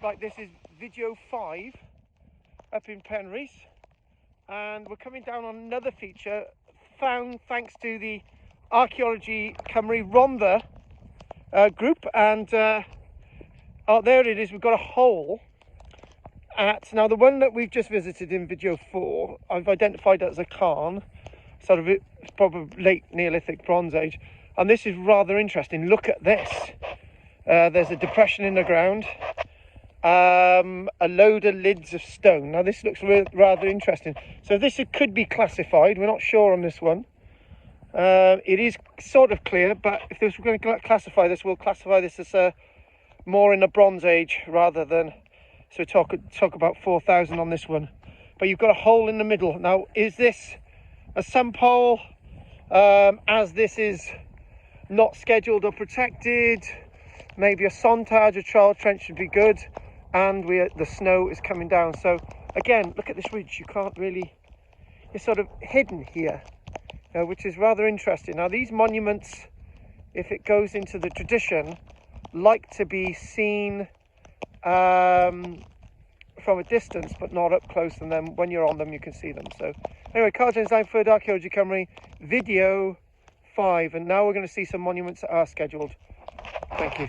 like this is video 5 up in Penrhys, and we're coming down on another feature found thanks to the Archaeology Cymru Rhondda group. And oh, there it is. We've got a hole at, now the one that we've just visited in video 4, I've identified as a cairn, sort of, it's probably late Neolithic, Bronze Age. And this is rather interesting. Look at this. There's a depression in the ground, a load of lids of stone. Now this looks rather interesting. So this could be classified. We're not sure on this one. It is sort of clear, but if we're going to classify this, we'll classify this as more in the Bronze Age rather than, so talk about 4,000 on this one. But you've got a hole in the middle. Now, is this a sump hole? As this is not scheduled or protected, maybe a sontage or trial trench should be good. And the snow is coming down. So again, look at this ridge. You can't really, it's sort of hidden here, which is rather interesting. Now these monuments, if it goes into the tradition, like to be seen from a distance, but not up close, and then when you're on them you can see them. So anyway, karl-james, Langford, Archaeology Cymru, video 5, and now we're going to see some monuments that are scheduled. Thank you.